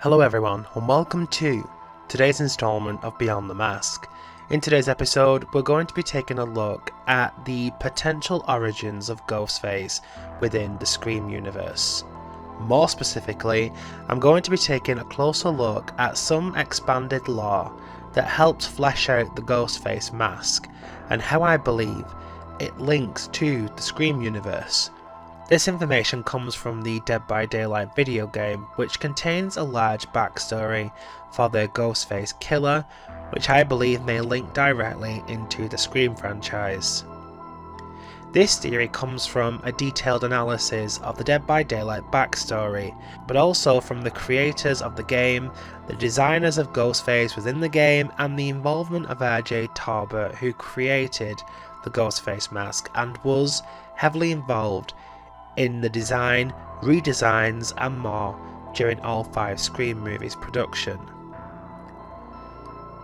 Hello everyone and welcome to today's installment of Beyond the Mask. In today's episode we're going to be taking a look at the potential origins of Ghostface within the Scream universe. More specifically, I'm going to be taking a closer look at some expanded lore that helps flesh out the Ghostface mask and how I believe it links to the Scream universe. This information comes from the Dead by Daylight video game, which contains a large backstory for the Ghostface killer, which I believe may link directly into the Scream franchise. This theory comes from a detailed analysis of the Dead by Daylight backstory, but also from the creators of the game, the designers of Ghostface within the game, and the involvement of R.J. Talbot, who created the Ghostface mask and was heavily involved in the design, redesigns and more during all 5 Scream movies production.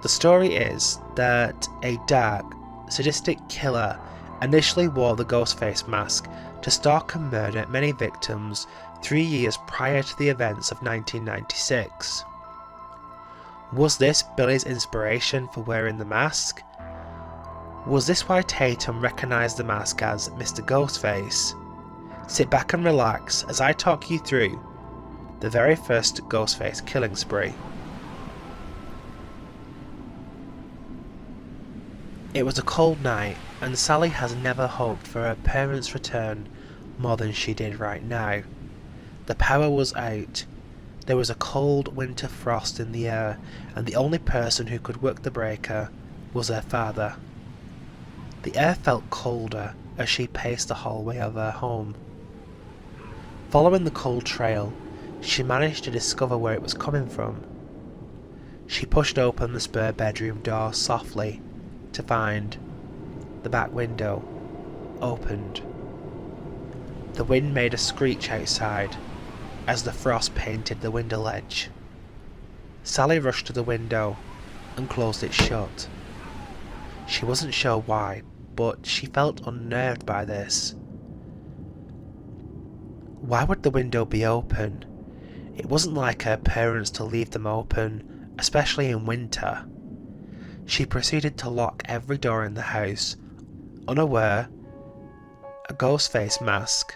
The story is that a dark, sadistic killer initially wore the Ghostface mask to stalk and murder many victims 3 years prior to the events of 1996. Was this Billy's inspiration for wearing the mask? Was this why Tatum recognised the mask as Mr. Ghostface? Sit back and relax as I talk you through the very first Ghostface killing spree. It was a cold night, and Sally has never hoped for her parents' return more than she did right now. The power was out, there was a cold winter frost in the air, and the only person who could work the breaker was her father. The air felt colder as she paced the hallway of her home. Following the cold trail, she managed to discover where it was coming from. She pushed open the spare bedroom door softly to find the back window opened. The wind made a screech outside as the frost painted the window ledge. Sally rushed to the window and closed it shut. She wasn't sure why, but she felt unnerved by this. Why would the window be open? It wasn't like her parents to leave them open, especially in winter. She proceeded to lock every door in the house. Unaware, a Ghostface mask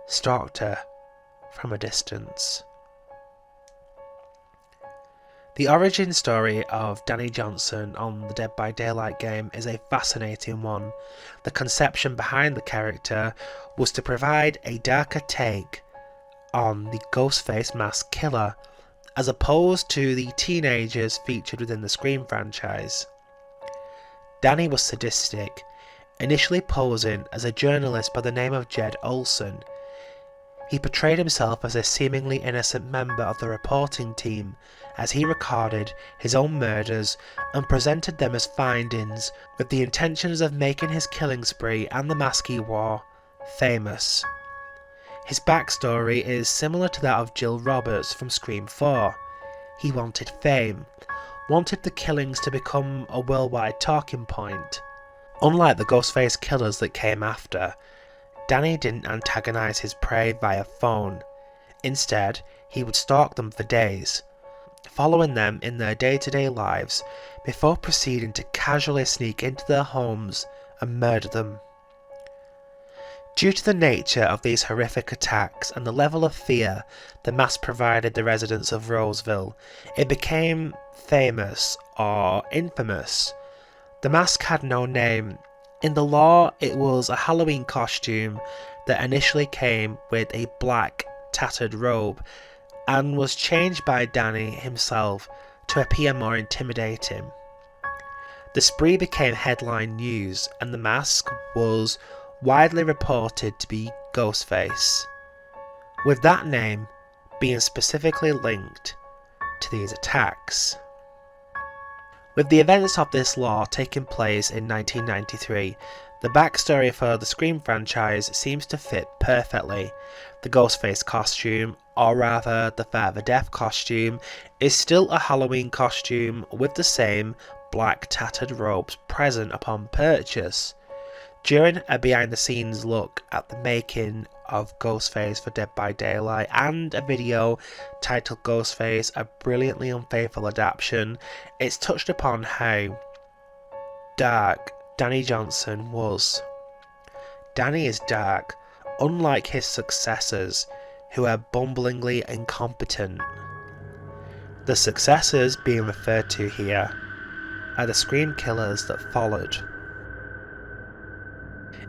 stalked her from a distance. The origin story of Danny Johnson on the Dead by Daylight game is a fascinating one. The conception behind the character was to provide a darker take on the Ghostface mask killer, as opposed to the teenagers featured within the Scream franchise. Danny was sadistic, initially posing as a journalist by the name of Jed Olson. He portrayed himself as a seemingly innocent member of the reporting team as he recorded his own murders and presented them as findings with the intentions of making his killing spree and the mask he wore famous. His backstory is similar to that of Jill Roberts from Scream 4. He wanted fame, wanted the killings to become a worldwide talking point. Unlike the Ghostface killers that came after, Danny didn't antagonise his prey via phone. Instead, he would stalk them for days, following them in their day-to-day lives before proceeding to casually sneak into their homes and murder them. Due to the nature of these horrific attacks and the level of fear the mask provided the residents of Roseville, it became famous or infamous. The mask had no name. In the lore, it was a Halloween costume that initially came with a black, tattered robe and was changed by Danny himself to appear more intimidating. The spree became headline news, and the mask was widely reported to be Ghostface, with that name being specifically linked to these attacks. With the events of this lore taking place in 1993, the backstory for the Scream franchise seems to fit perfectly. The Ghostface costume, or rather the Father Death costume, is still a Halloween costume with the same black tattered robes present upon purchase. During a behind the scenes look at the making of Ghostface for Dead by Daylight and a video titled Ghostface, a brilliantly unfaithful adaptation, it's touched upon how dark Danny Johnson was. Danny is dark, unlike his successors, who are bumblingly incompetent. The successors being referred to here are the Scream killers that followed.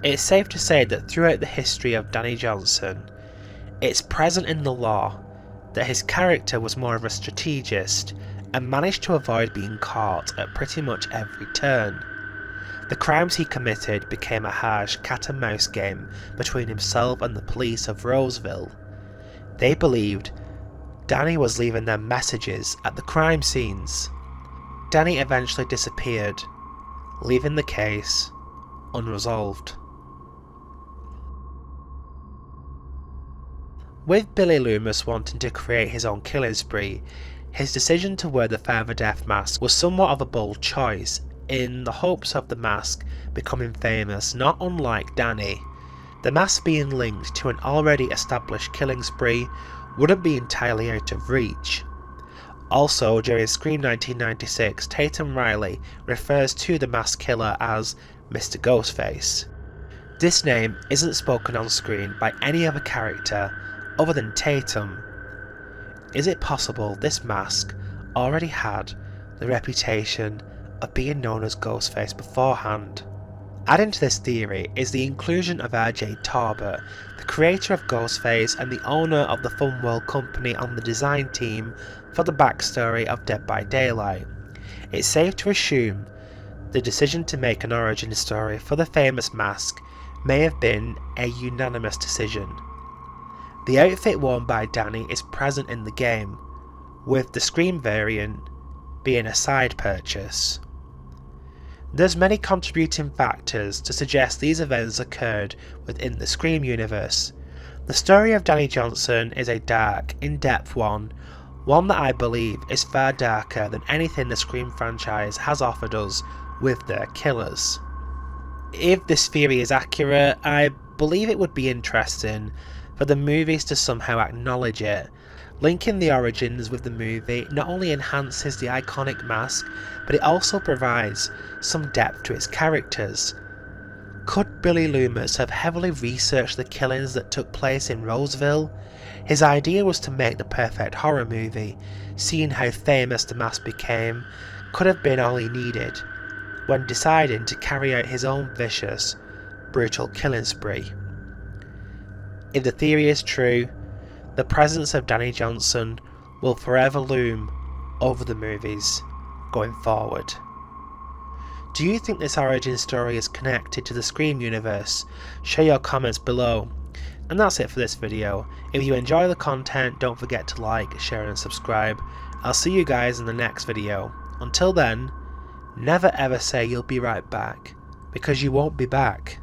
It's safe to say that throughout the history of Danny Johnson, it's present in the law that his character was more of a strategist and managed to avoid being caught at pretty much every turn. The crimes he committed became a harsh cat and mouse game between himself and the police of Roseville. They believed Danny was leaving them messages at the crime scenes. Danny eventually disappeared, leaving the case unresolved. With Billy Loomis wanting to create his own killing spree, his decision to wear the Father Death mask was somewhat of a bold choice, in the hopes of the mask becoming famous, not unlike Danny. The mask being linked to an already established killing spree wouldn't be entirely out of reach. Also, during Scream 1996, Tatum Riley refers to the masked killer as Mr. Ghostface. This name isn't spoken on screen by any other character other than Tatum. Is it possible this mask already had the reputation of being known as Ghostface beforehand? Adding to this theory is the inclusion of R.J. Tarbert, the creator of Ghostface and the owner of the Funworld company, on the design team for the backstory of Dead by Daylight. It's safe to assume the decision to make an origin story for the famous mask may have been a unanimous decision. The outfit worn by Danny is present in the game, with the Scream variant being a side purchase. There's many contributing factors to suggest these events occurred within the Scream universe. The story of Danny Johnson is a dark, in-depth one that I believe is far darker than anything the Scream franchise has offered us with their killers. If this theory is accurate, I believe it would be interesting for the movies to somehow acknowledge it. Linking the origins with the movie not only enhances the iconic mask, but it also provides some depth to its characters. Could Billy Loomis have heavily researched the killings that took place in Roseville? His idea was to make the perfect horror movie. Seeing how famous the mask became could have been all he needed when deciding to carry out his own vicious, brutal killing spree. If the theory is true, the presence of Danny Johnson will forever loom over the movies going forward. Do you think this origin story is connected to the Scream universe? Share your comments below. And that's it for this video. If you enjoy the content, don't forget to like, share and subscribe. I'll see you guys in the next video. Until then, never ever say you'll be right back, because you won't be back.